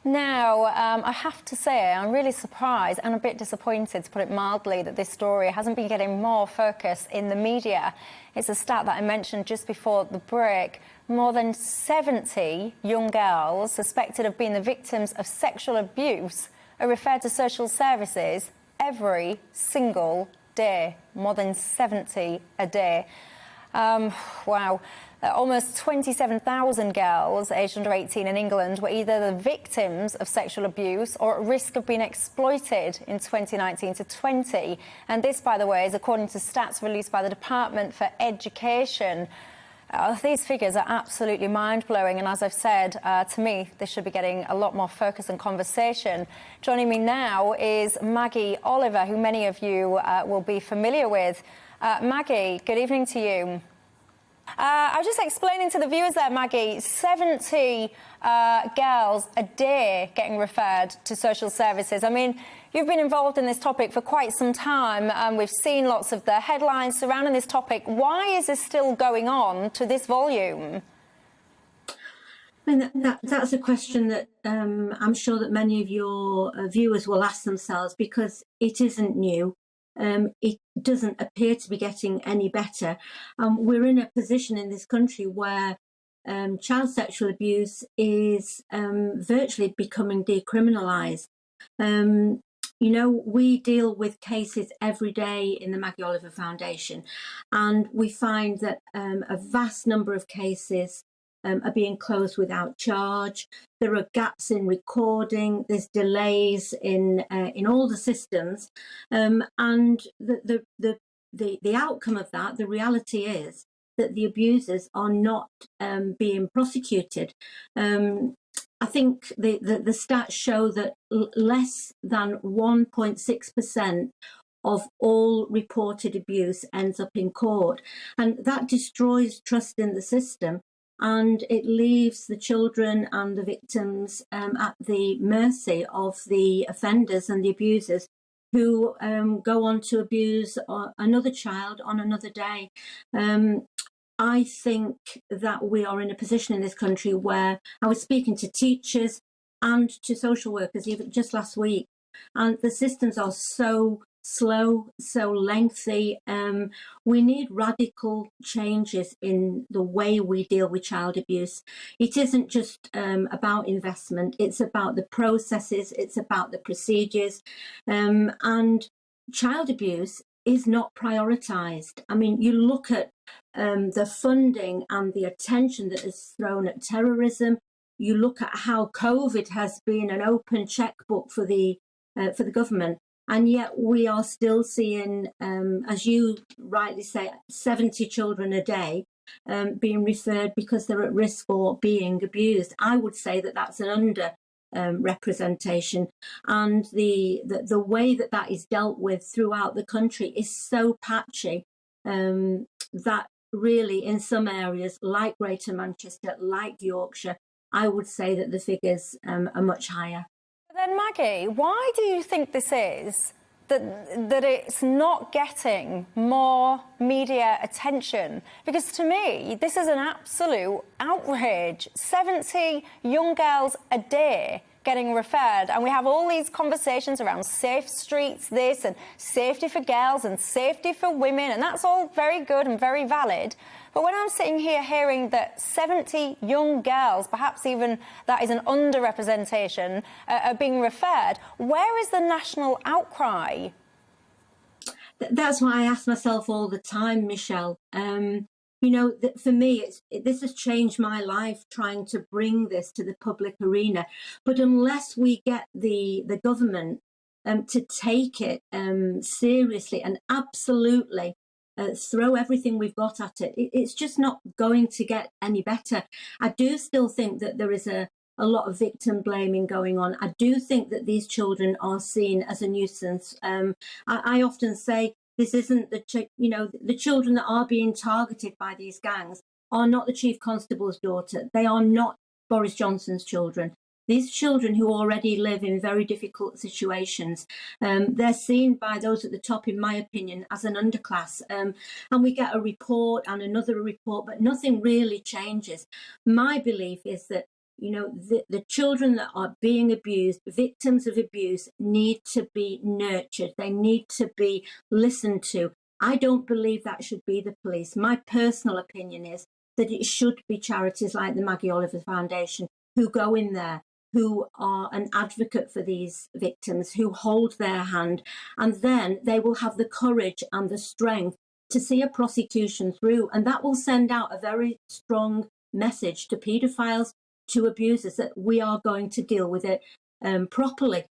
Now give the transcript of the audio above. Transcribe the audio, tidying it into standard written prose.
Now, I have to say, I'm really surprised and a bit disappointed, to put it mildly, that this story hasn't been getting more focus in the media. It's a stat that I mentioned just before the break. More than 70 young girls suspected of being the victims of sexual abuse are referred to social services every single day. More than 70 a day. Wow. Almost 27,000 girls aged under 18 in England were either the victims of sexual abuse or at risk of being exploited in 2019 to 20. And this, by the way, is according to stats released by the Department for Education. These figures are absolutely mind-blowing, and as I've said, to me, they should be getting a lot more focus and conversation. Joining me now is Maggie Oliver, who many of you will be familiar with. Maggie, good evening to you. I was just explaining to the viewers there, Maggie, 70 girls a day getting referred to social services. I mean, you've been involved in this topic for quite some time, and we've seen lots of the headlines surrounding this topic. Why is this still going on to this volume? I mean, that's a question that I'm sure that many of your viewers will ask themselves, because it isn't new. It doesn't appear to be getting any better. We're in a position in this country where child sexual abuse is virtually becoming decriminalised. You know, we deal with cases every day in the Maggie Oliver Foundation, and we find that a vast number of cases are being closed without charge. There are gaps in recording. There's delays in all the systems, and the outcome of that, the reality is that the abusers are not being prosecuted. I think the stats show that less than 1.6% of all reported abuse ends up in court, and that destroys trust in the system. And it leaves the children and the victims at the mercy of the offenders and the abusers, who go on to abuse another child on another day. I think that we are in a position in this country where I was speaking to teachers and to social workers even just last week, and the systems are so slow, so lengthy. We need radical changes in the way we deal with child abuse. It isn't just about investment, it's about the processes, it's about the procedures, and child abuse is not prioritised. I mean, you look at the funding and the attention that is thrown at terrorism. You look at how COVID has been an open checkbook for the government. And yet we are still seeing, as you rightly say, 70 children a day being referred because they're at risk for being abused. I would say that that's an under representation, and the way that is dealt with throughout the country is so patchy that really in some areas like Greater Manchester, like Yorkshire, I would say that the figures are much higher. Then, Maggie, why do you think this is, that it's not getting more media attention? Because to me, this is an absolute outrage. 70 young girls a day getting referred, and we have all these conversations around safe streets, this, and safety for girls and safety for women, and that's all very good and very valid. But when I'm sitting here hearing that 70 young girls, perhaps even that is an underrepresentation, are being referred, where is the national outcry? That's what I ask myself all the time, Michelle. You know, for me, this has changed my life, trying to bring this to the public arena. But unless we get the government to take it seriously and absolutely throw everything we've got at it, it's just not going to get any better. I do still think that there is a lot of victim blaming going on. I do think that these children are seen as a nuisance. I often say, this isn't the children that are being targeted by these gangs are not the Chief Constable's daughter. They are not Boris Johnson's children. These children who already live in very difficult situations, they're seen by those at the top, in my opinion, as an underclass. And we get a report and another report, but nothing really changes. My belief is that the children that are being abused, victims of abuse, need to be nurtured. They need to be listened to. I don't believe that should be the police. My personal opinion is that it should be charities like the Maggie Oliver Foundation who go in there, who are an advocate for these victims, who hold their hand, and then they will have the courage and the strength to see a prosecution through. And that will send out a very strong message to paedophiles, to abusers, that we are going to deal with it properly.